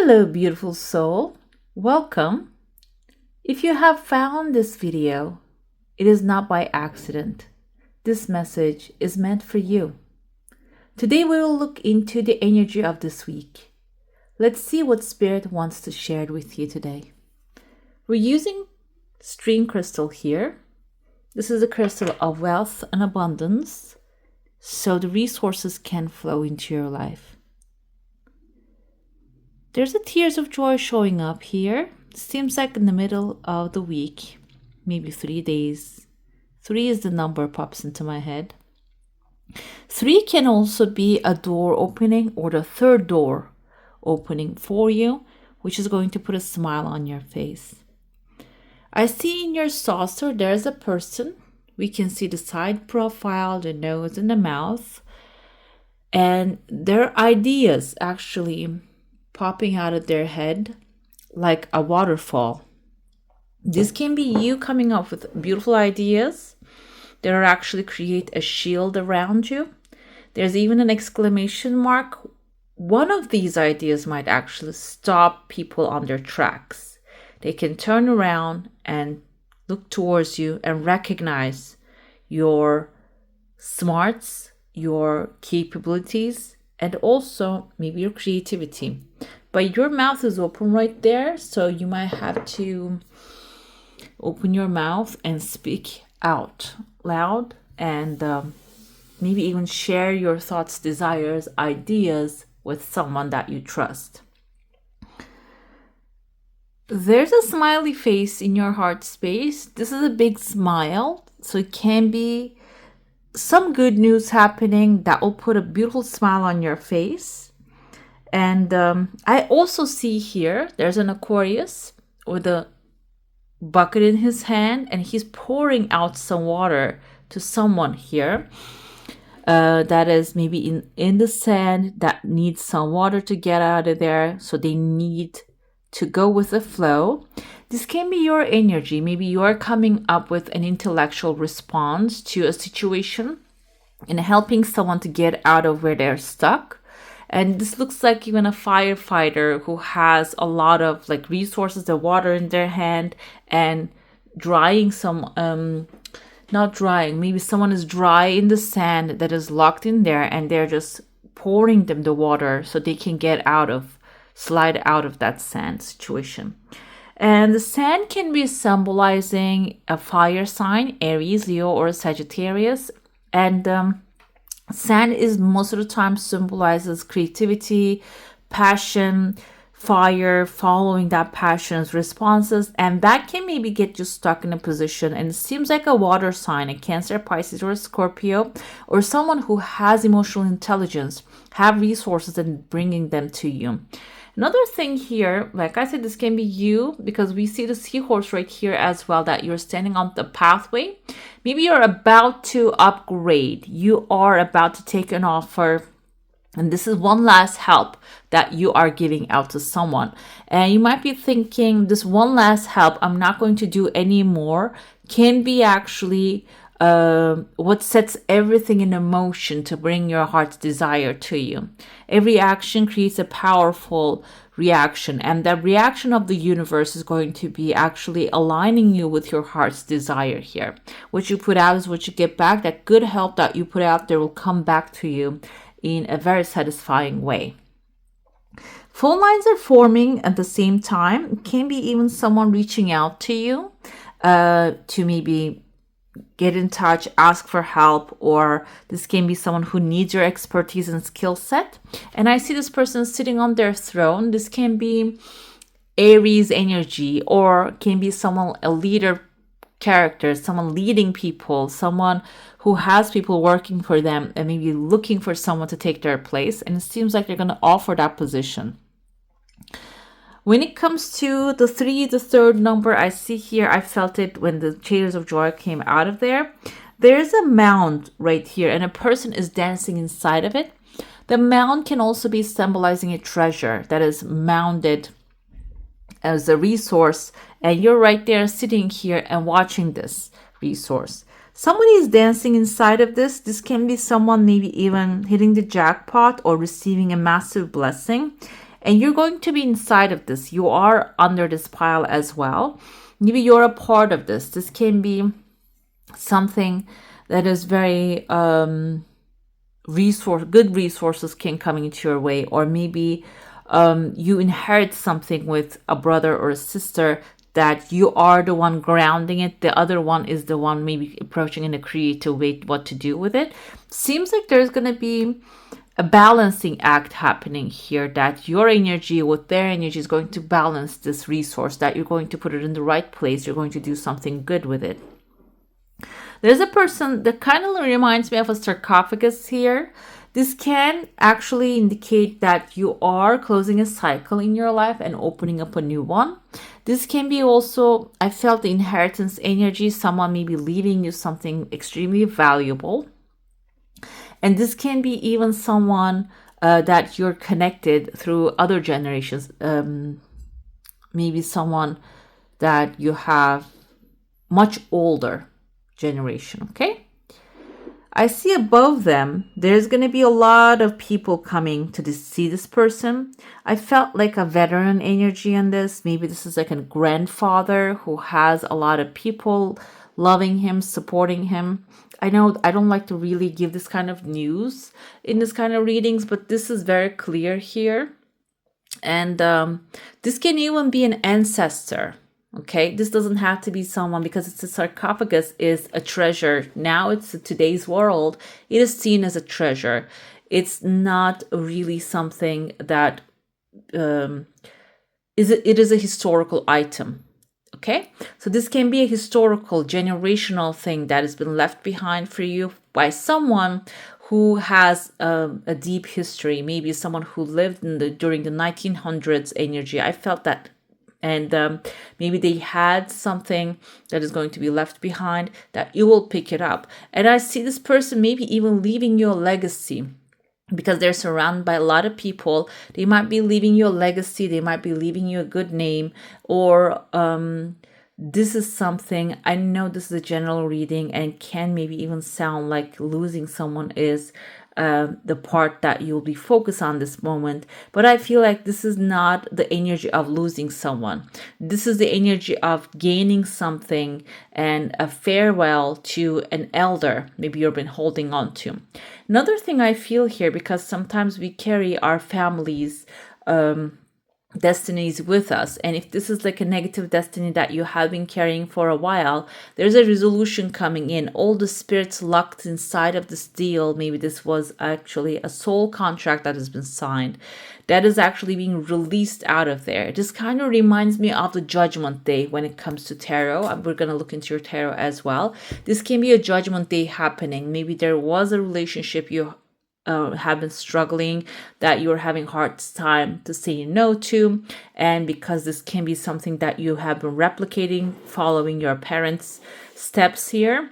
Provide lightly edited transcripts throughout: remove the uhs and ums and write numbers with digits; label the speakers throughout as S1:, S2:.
S1: Hello, beautiful soul. Welcome. If you have found this video, it is not by accident. This message is meant for you. Today we will look into the energy of this week. Let's see what Spirit wants to share with you today. We're using stream crystal here. This is a crystal of wealth and abundance, so the resources can flow into your life. There's a tears of joy showing up here. Seems like in the middle of the week, maybe 3 days. 3 is the number pops into my head. 3 can also be a door opening or the third door opening for you, which is going to put a smile on your face. I see in your saucer there's a person. We can see the side profile, the nose and the mouth. And their ideas actually popping out of their head like a waterfall. This can be you coming up with beautiful ideas that are actually create a shield around you. There's even an exclamation mark. One of these ideas might actually stop people on their tracks. They can turn around and look towards you and recognize your smarts, your capabilities, and also maybe your creativity. But your mouth is open right there, so you might have to open your mouth and speak out loud and maybe even share your thoughts, desires, ideas with someone that you trust. There's a smiley face in your heart space. This is a big smile, so it can be some good news happening that will put a beautiful smile on your face. And I also see here, there's an Aquarius with a bucket in his hand, and he's pouring out some water to someone here that is maybe in the sand that needs some water to get out of there. So they need to go with the flow. This can be your energy. Maybe you are coming up with an intellectual response to a situation and helping someone to get out of where they're stuck. And this looks like even a firefighter who has a lot of like resources, the water in their hand, and drying some, not drying, maybe someone is dry in the sand that is locked in there, and they're just pouring them the water so they can slide out of that sand situation. And the sand can be symbolizing a fire sign, Aries, Leo, or Sagittarius. And sand is most of the time symbolizes creativity, passion, fire, following that passion's responses. And that can maybe get you stuck in a position. And it seems like a water sign, a Cancer, Pisces, or a Scorpio, or someone who has emotional intelligence, have resources and bringing them to you. Another thing here, like I said, this can be you because we see the seahorse right here as well, that you're standing on the pathway. Maybe you're about to upgrade. You are about to take an offer. And this is one last help that you are giving out to someone. And you might be thinking, this one last help, I'm not going to do any more, can be actually what sets everything in motion to bring your heart's desire to you. Every action creates a powerful reaction, and that reaction of the universe is going to be actually aligning you with your heart's desire here. What you put out is what you get back. That good help that you put out there will come back to you in a very satisfying way. Phone lines are forming at the same time. It can be even someone reaching out to you to maybe get in touch, ask for help, or this can be someone who needs your expertise and skill set. And I see this person sitting on their throne. This can be Aries energy, or can be someone, a leader character, someone leading people, someone who has people working for them and maybe looking for someone to take their place. And it seems like they're going to offer that position. When it comes to the 3, the third number, I see here, I felt it when the tears of joy came out of there. There's a mound right here, and a person is dancing inside of it. The mound can also be symbolizing a treasure that is mounded as a resource, and you're right there sitting here and watching this resource. Somebody is dancing inside of this. This can be someone maybe even hitting the jackpot or receiving a massive blessing. and you're going to be inside of this. You are under this pile as well. Maybe you're a part of this. This can be something that is very good resources can come into your way, or maybe you inherit something with a brother or a sister that you are the one grounding it. The other one is the one maybe approaching in a creative way what to do with it. Seems like there's going to be a balancing act happening here, that your energy with their energy is going to balance this resource, that you're going to put it in the right place. You're going to do something good with it. There's a person that kind of reminds me of a sarcophagus here. This can actually indicate that you are closing a cycle in your life and opening up a new one. This can be also, I felt the inheritance energy, someone may be leaving you something extremely valuable. And this can be even someone that you're connected through other generations. Maybe someone that you have much older generation, okay? I see above them, there's going to be a lot of people coming to see this person. I felt like a veteran energy on this. Maybe this is like a grandfather who has a lot of people loving him, supporting him. I know I don't like to really give this kind of news in this kind of readings, but this is very clear here. And this can even be an ancestor. Okay, this doesn't have to be someone, because it's a sarcophagus is a treasure. Now it's today's world. It is seen as a treasure. It's not really something that it is a historical item. Okay, so this can be a historical generational thing that has been left behind for you by someone who has a deep history. Maybe someone who lived during the 1900s energy. I felt that. And maybe they had something that is going to be left behind that you will pick it up. And I see this person maybe even leaving you a legacy, because they're surrounded by a lot of people. They might be leaving you a legacy. They might be leaving you a good name, or this is something, I know this is a general reading and can maybe even sound like losing someone is the part that you'll be focused on this moment. But I feel like this is not the energy of losing someone. This is the energy of gaining something and a farewell to an elder maybe you've been holding on to. Another thing I feel here, because sometimes we carry our families destinies with us, and if this is like a negative destiny that you have been carrying for a while, there's a resolution coming in. All the spirits locked inside of this deal, maybe this was actually a soul contract that has been signed, that is actually being released out of there. This kind of reminds me of the Judgment Day when it comes to tarot. We're going to look into your tarot as well. This can be a Judgment Day happening. Maybe there was a relationship you have been struggling, that you're having hard time to say no to, and because this can be something that you have been replicating, following your parents' steps here,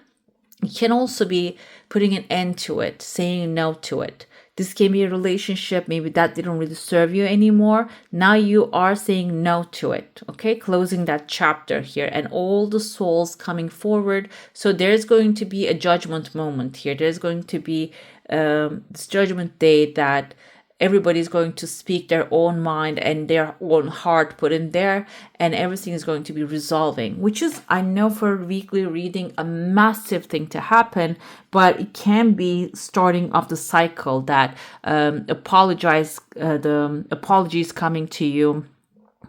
S1: you can also be putting an end to it, saying no to it. This can be a relationship maybe that didn't really serve you anymore. Now you are saying no to it, okay? Closing that chapter here, and all the souls coming forward. So there's going to be a judgment moment here. There's going to be this Judgment Day that everybody's going to speak their own mind and their own heart put in there, and everything is going to be resolving, which is, I know for a weekly reading, a massive thing to happen, but it can be starting of the cycle that the apologies coming to you,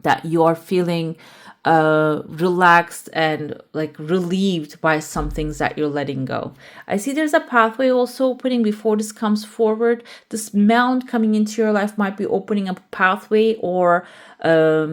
S1: that you are feeling relaxed and like relieved by some things that you're letting go. I see there's a pathway also opening before this comes forward. This mound coming into your life might be opening up a pathway, or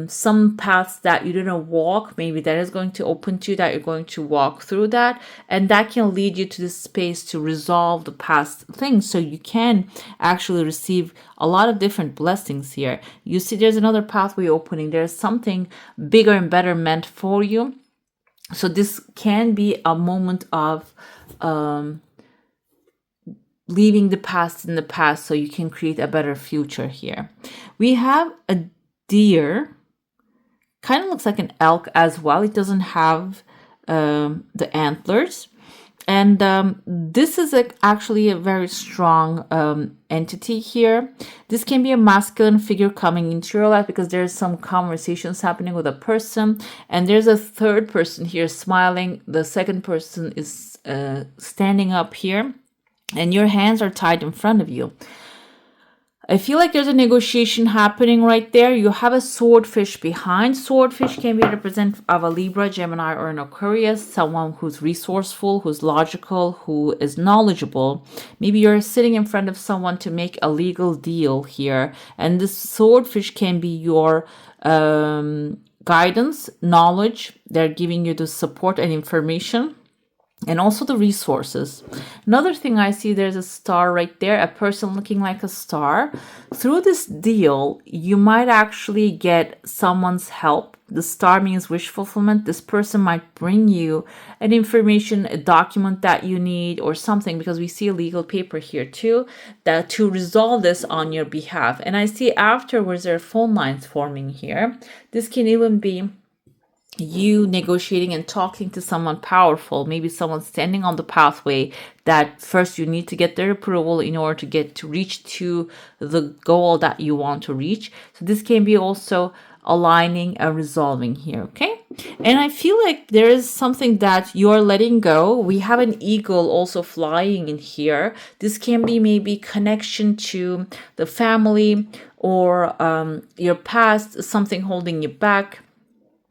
S1: some paths that you didn't walk, maybe that is going to open to you, that you're going to walk through that, and that can lead you to this space to resolve the past things, so you can actually receive a lot of different blessings here. You see there's another pathway opening. There's something bigger and better meant for you. So this can be a moment of leaving the past in the past so you can create a better future here. We have a deer, kind of looks like an elk as well. It doesn't have the antlers. And this is actually a very strong entity here. This can be a masculine figure coming into your life because there's some conversations happening with a person. And there's a third person here smiling. The second person is standing up here. And your hands are tied in front of you. I feel like there's a negotiation happening right there. You have a swordfish behind. Swordfish can be representative of a Libra, Gemini, or an Aquarius, someone who's resourceful, who's logical, who is knowledgeable. Maybe you're sitting in front of someone to make a legal deal here. And this swordfish can be your guidance, knowledge. They're giving you the support and information. And also the resources. Another thing I see, there's a star right there, a person looking like a star. Through this deal, you might actually get someone's help. The star means wish fulfillment. This person might bring you an information, a document that you need or something, because we see a legal paper here too, that to resolve this on your behalf. And I see afterwards there are phone lines forming here. This can even be you negotiating and talking to someone powerful, maybe someone standing on the pathway that first you need to get their approval in order to reach to the goal that you want to reach. So this can be also aligning and resolving here, okay? And I feel like there is something that you're letting go. We have an eagle also flying in here. This can be maybe connection to the family or your past, something holding you back,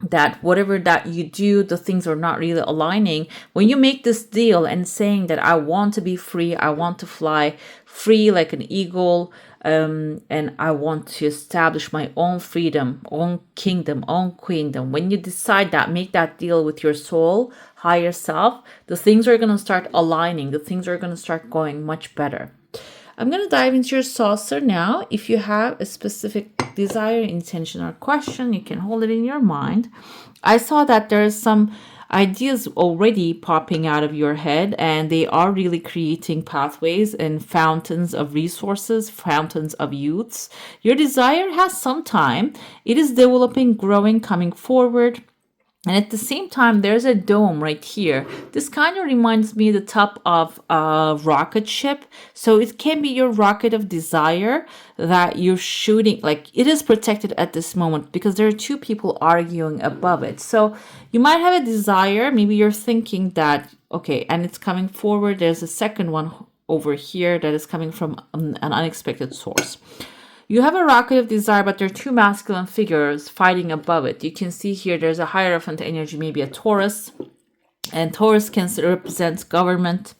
S1: that whatever that you do, the things are not really aligning. When you make this deal and saying that I want to be free, I want to fly free like an eagle, and I want to establish my own freedom, own kingdom, own queendom. When you decide that, make that deal with your soul, higher self, the things are going to start aligning. The things are going to start going much better. I'm going to dive into your saucer now. If you have a specific desire, intention, or question, you can hold it in your mind. I saw that there are some ideas already popping out of your head, and they are really creating pathways and fountains of resources, fountains of youths. Your desire has some time. It is developing, growing, coming forward. And at the same time, there's a dome right here. This kind of reminds me of the top of a rocket ship. So it can be your rocket of desire that you're shooting. Like, it is protected at this moment because there are two people arguing above it. So you might have a desire. Maybe you're thinking that, okay, and it's coming forward. There's a second one over here that is coming from an unexpected source. You have a rocket of desire, but there are two masculine figures fighting above it. You can see here there's a Hierophant energy, maybe a Taurus. And Taurus can represent government,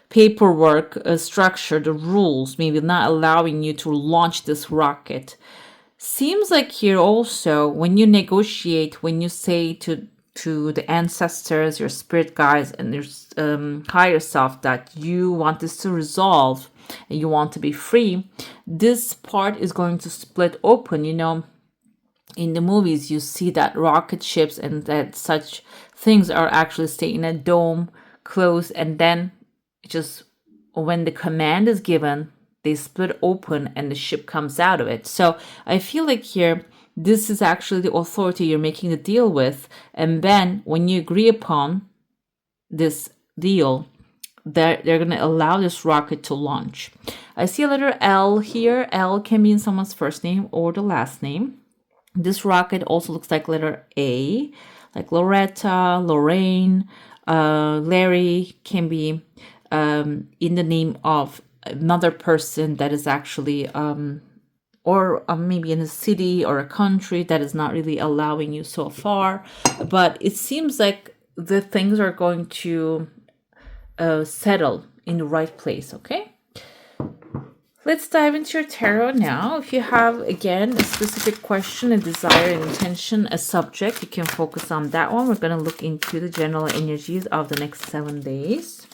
S1: paperwork, structure, the rules, maybe not allowing you to launch this rocket. Seems like here also, when you negotiate, when you say to the ancestors, your spirit guides, and your higher self that you want this to resolve, and you want to be free, this part is going to split open. You know, in the movies, you see that rocket ships and that such things are actually stay in a dome, closed, and then just when the command is given, they split open and the ship comes out of it. So I feel like here, this is actually the authority you're making the deal with. And then when you agree upon this deal, they're going to allow this rocket to launch. I see a letter L here. L can be in someone's first name or the last name. This rocket also looks like letter A, like Loretta, Lorraine, Larry can be in the name of another person that is actually, or maybe in a city or a country that is not really allowing you so far. But it seems like the things are going to settle in the right place, okay? Let's dive into your tarot now. If you have, again, a specific question, a desire, an intention, a subject, you can focus on that one. We're going to look into the general energies of the next 7 days.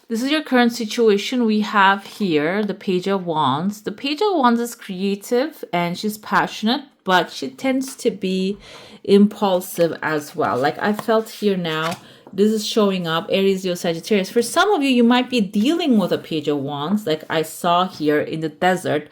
S1: This is your current situation. We have here the Page of Wands. The Page of Wands is creative and she's passionate, but she tends to be impulsive as well. Like I felt here now, this is showing up, Aries, Leo, Sagittarius. For some of you, you might be dealing with a Page of Wands, like I saw here in the desert,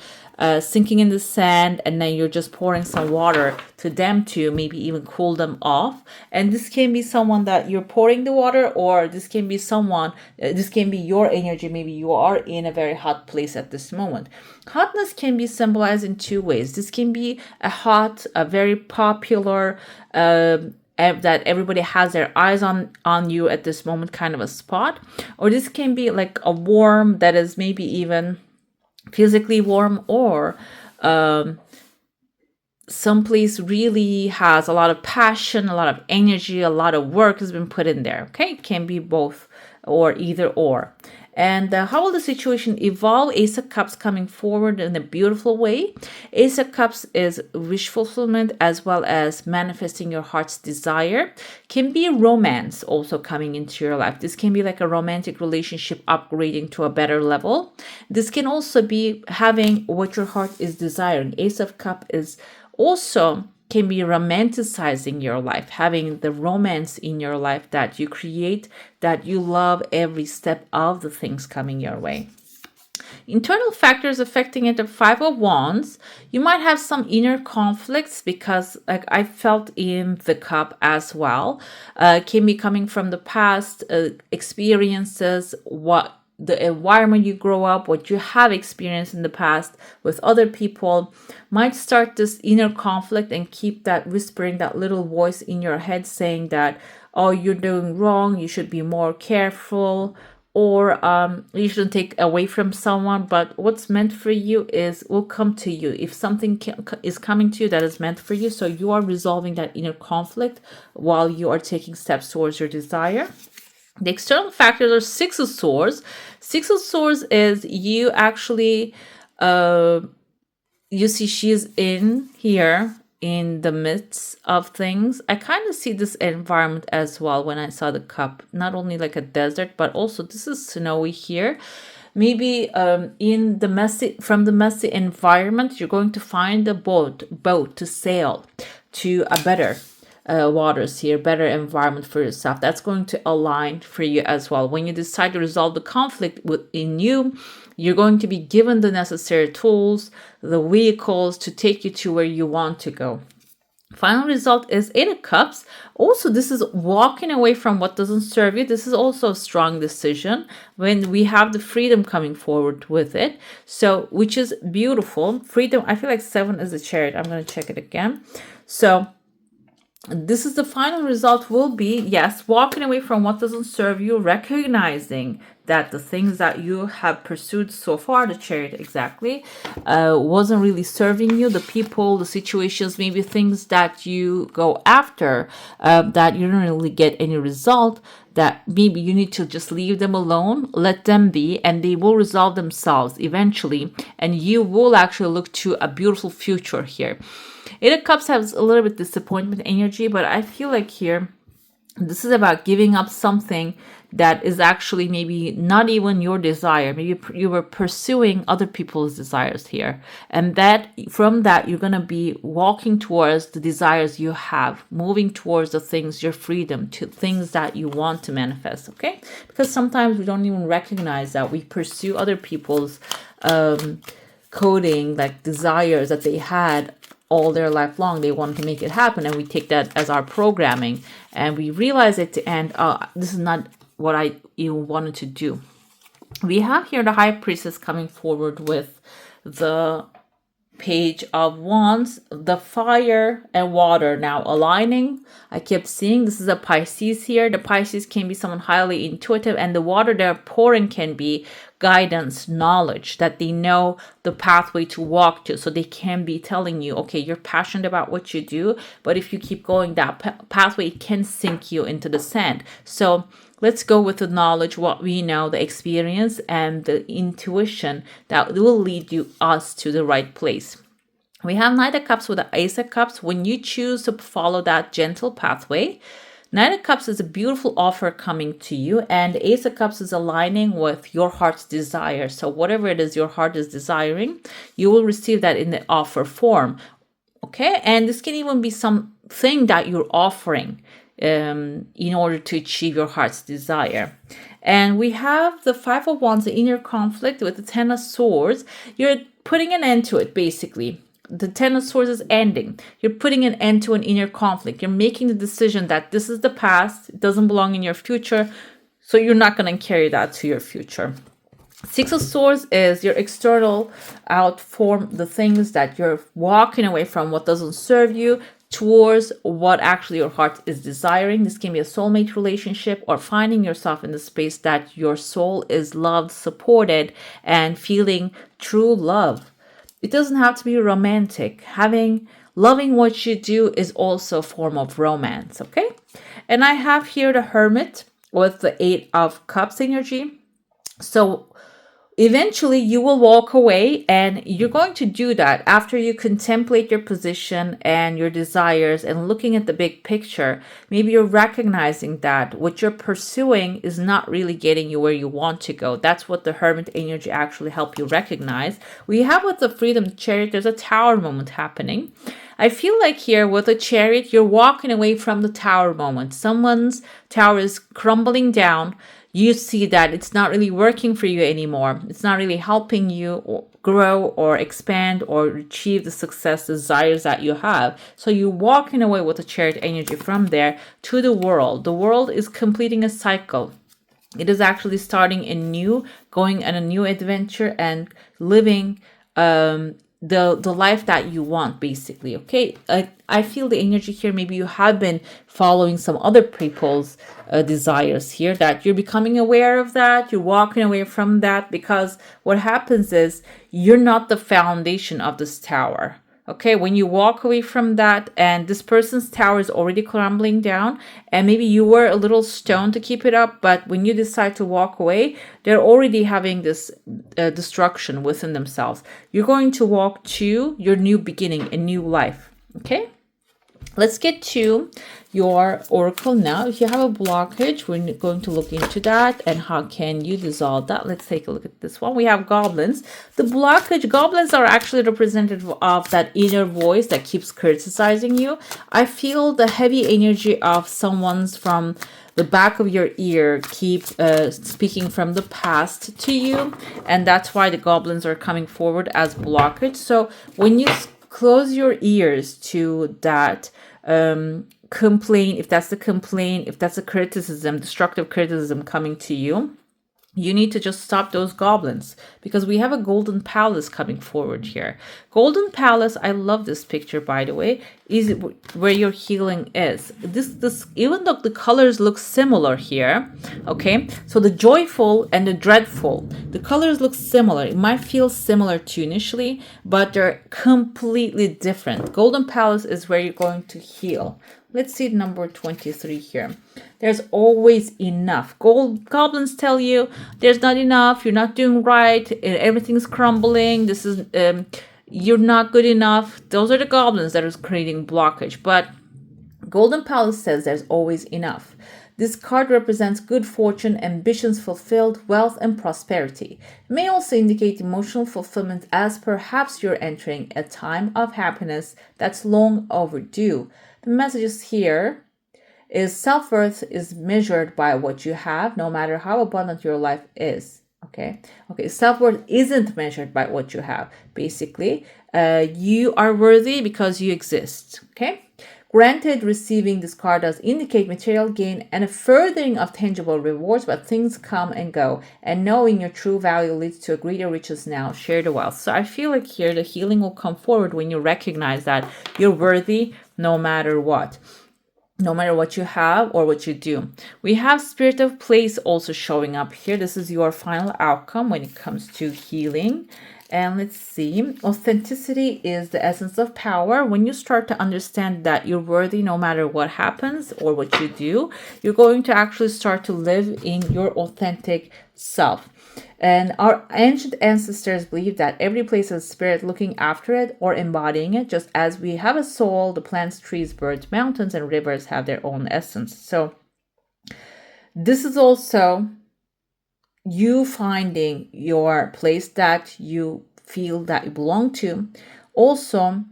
S1: sinking in the sand, and then you're just pouring some water to them to maybe even cool them off. And this can be someone that you're pouring the water, or this can be someone, this can be your energy. Maybe you are in a very hot place at this moment. Hotness can be symbolized in two ways. This can be a very popular, that everybody has their eyes on you at this moment kind of a spot, or this can be like a warm that is maybe even physically warm, or someplace really has a lot of passion, a lot of energy, a lot of work has been put in there. Okay, it can be both or either or. And how will the situation evolve? Ace of Cups coming forward in a beautiful way. Ace of Cups is wish fulfillment as well as manifesting your heart's desire. Can be romance also coming into your life. This can be like a romantic relationship upgrading to a better level. This can also be having what your heart is desiring. Ace of Cups is also can be romanticizing your life, having the romance in your life that you create, that you love every step of the things coming your way. Internal factors affecting it, the Five of Wands. You might have some inner conflicts because, like I felt in the cup as well, can be coming from the past experiences, what the environment you grow up, what you have experienced in the past with other people might start this inner conflict and keep that whispering, that little voice in your head saying that, oh, you're doing wrong, you should be more careful, or you shouldn't take away from someone. But what's meant for you will come to you. If something is coming to you that is meant for you, so you are resolving that inner conflict while you are taking steps towards your desire. The external factors are Six of Swords. Six of Swords is you actually, you see she's in here in the midst of things. I kind of see this environment as well when I saw the cup, not only like a desert, but also this is snowy here. Maybe in the messy environment, you're going to find a boat to sail to a better waters here, better environment for yourself. That's going to align for you as well. When you decide to resolve the conflict within you, you're going to be given the necessary tools, the vehicles to take you to where you want to go. Final result is Eight of Cups. Also, this is walking away from what doesn't serve you. This is also a strong decision when we have the freedom coming forward with it. So, which is beautiful. Freedom, I feel like 7 is a Chariot. I'm going to check it again. So, this is the final result will be, yes, walking away from what doesn't serve you, recognizing that the things that you have pursued so far, the Chariot exactly, wasn't really serving you. The people, the situations, maybe things that you go after that you don't really get any result, that maybe you need to just leave them alone, let them be, and they will resolve themselves eventually, and you will actually look to a beautiful future here. Eight of Cups has a little bit disappointment energy, but I feel like here, this is about giving up something that is actually maybe not even your desire. Maybe you were pursuing other people's desires here. And that from that, you're going to be walking towards the desires you have, moving towards the things, your freedom, to things that you want to manifest, okay? Because sometimes we don't even recognize that we pursue other people's coding, like desires that they had all their life long. They wanted to make it happen, and we take that as our programming, and we realize at the end, this is not what I even wanted to do. We have here the High Priestess coming forward with the Page of Wands, the fire and water now aligning. I kept seeing this is a Pisces here. The Pisces can be someone highly intuitive, and the water they're pouring can be guidance, knowledge, that they know the pathway to walk to. So they can be telling you, okay, you're passionate about what you do, but if you keep going that pathway, it can sink you into the sand. So let's go with the knowledge, what we know, the experience, and the intuition that will lead us to the right place. We have Knight of Cups with the Ace of Cups. When you choose to follow that gentle pathway, Knight of Cups is a beautiful offer coming to you, and Ace of Cups is aligning with your heart's desire. So whatever it is your heart is desiring, you will receive that in the offer form. Okay, and this can even be something that you're offering. in order to achieve your heart's desire. And we have the Five of Wands, the inner conflict, with the Ten of Swords. You're putting an end to it, basically. The Ten of Swords is ending. You're putting an end to an inner conflict. You're making the decision that this is the past. It doesn't belong in your future. So you're not going to carry that to your future. Six of Swords is your external outform, the things that you're walking away from, what doesn't serve you, towards what actually your heart is desiring. This can be a soulmate relationship or finding yourself in the space that your soul is loved, supported, and feeling true love. It doesn't have to be romantic. Loving what you do is also a form of romance, okay? And I have here the Hermit with the Eight of Cups energy. So eventually you will walk away, and you're going to do that after you contemplate your position and your desires and looking at the big picture. Maybe you're recognizing that what you're pursuing is not really getting you where you want to go. That's what the Hermit energy actually help you recognize. We have with the Freedom Chariot, there's a Tower moment happening. I feel like here with a Chariot, you're walking away from the Tower moment. Someone's tower is crumbling down. You see that it's not really working for you anymore. It's not really helping you grow or expand or achieve the success desires that you have. So you're walking away with a Chariot energy from there to the world. The world is completing a cycle. It is actually starting going on a new adventure and living the life that you want, basically. Okay, I feel the energy here. Maybe you have been following some other people's desires here, that you're becoming aware of that. You're walking away from that, because what happens is you're not the foundation of this tower. Okay, when you walk away from that and this person's tower is already crumbling down, and maybe you were a little stone to keep it up, but when you decide to walk away, they're already having this destruction within themselves. You're going to walk to your new beginning, a new life. Okay, let's get to your oracle now. If you have a blockage, we're going to look into that and how can you dissolve that. Let's take a look at this one. We have goblins. The blockage, goblins are actually representative of that inner voice that keeps criticizing you. I feel the heavy energy of someone's from the back of your ear keep speaking from the past to you, and that's why the goblins are coming forward as blockage. So when you close your ears to that complaint, if that's a criticism, destructive criticism coming to you, you need to just stop those goblins, because we have a golden palace coming forward here. Golden palace, I love this picture, by the way, is where your healing is. This even though the colors look similar here, okay, so the joyful and the dreadful, the colors look similar. It might feel similar to initially, but they're completely different. Golden palace is where you're going to heal. Let's see number 23 here. There's always enough. Goblins tell you there's not enough. You're not doing right. Everything's crumbling. This is you're not good enough. Those are the goblins that is creating blockage. But Golden Palace says there's always enough. This card represents good fortune, ambitions fulfilled, wealth, and prosperity. It may also indicate emotional fulfillment, as perhaps you're entering a time of happiness that's long overdue. The messages here is self-worth is measured by what you have, no matter how abundant your life is. Okay. Self-worth isn't measured by what you have. Basically, you are worthy because you exist. Okay. Granted, receiving this card does indicate material gain and a furthering of tangible rewards, but things come and go. And knowing your true value leads to a greater riches now. Share the wealth. So I feel like here the healing will come forward when you recognize that you're worthy no matter what. No matter what you have or what you do. We have Spirit of Place also showing up here. This is your final outcome when it comes to healing. And let's see, authenticity is the essence of power. When you start to understand that you're worthy no matter what happens or what you do, you're going to actually start to live in your authentic self. And our ancient ancestors believed that every place has a spirit looking after it or embodying it. Just as we have a soul, the plants, trees, birds, mountains, and rivers have their own essence. So this is also you finding your place that you feel that you belong to. Also,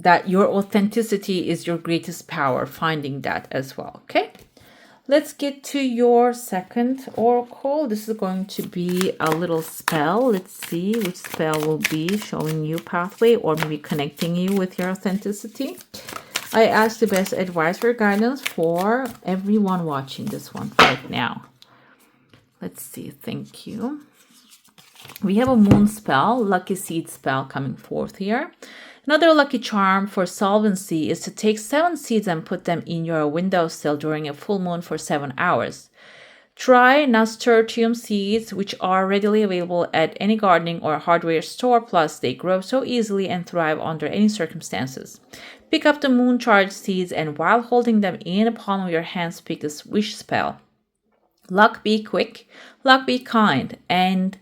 S1: that your authenticity is your greatest power, finding that as well. Okay, let's get to your second oracle. This is going to be a little spell. Let's see which spell will be showing you pathway or maybe connecting you with your authenticity. I ask the best advice or guidance for everyone watching this one right now. Let's see. Thank you. We have a moon spell, lucky seed spell coming forth here. Another lucky charm for solvency is to take 7 seeds and put them in your windowsill during a full moon for 7 hours. Try nasturtium seeds, which are readily available at any gardening or hardware store, plus they grow so easily and thrive under any circumstances. Pick up the moon charged seeds and while holding them in the palm of your hand, speak this wish spell. Luck be quick, luck be kind, and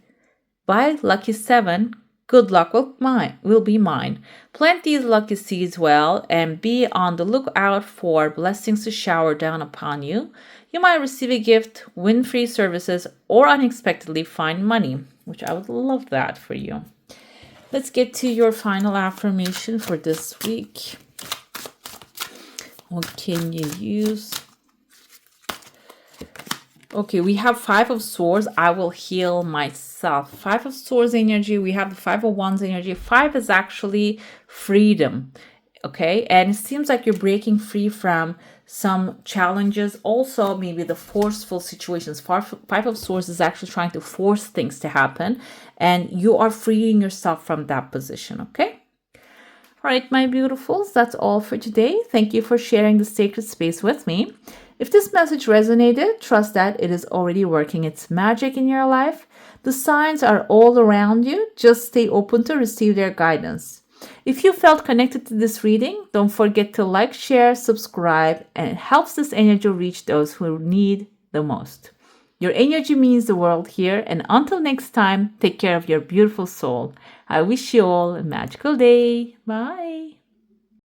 S1: by lucky 7, good luck will be mine. Plant these lucky seeds well and be on the lookout for blessings to shower down upon you. You might receive a gift, win free services, or unexpectedly find money, which I would love that for you. Let's get to your final affirmation for this week. What can you use? Okay, we have 5 of Swords. I will heal myself. 5 of Swords energy. We have the 5 of Wands energy. 5 is actually freedom. Okay, and it seems like you're breaking free from some challenges. Also, maybe the forceful situations. 5 of Swords is actually trying to force things to happen, and you are freeing yourself from that position. Okay. All right, my beautifuls, that's all for today. Thank you for sharing the sacred space with me. If this message resonated, trust that it is already working its magic in your life. The signs are all around you. Just stay open to receive their guidance. If you felt connected to this reading, don't forget to like, share, subscribe, and it helps this energy reach those who need the most. Your energy means the world here, and until next time, take care of your beautiful soul. I wish you all a magical day. Bye.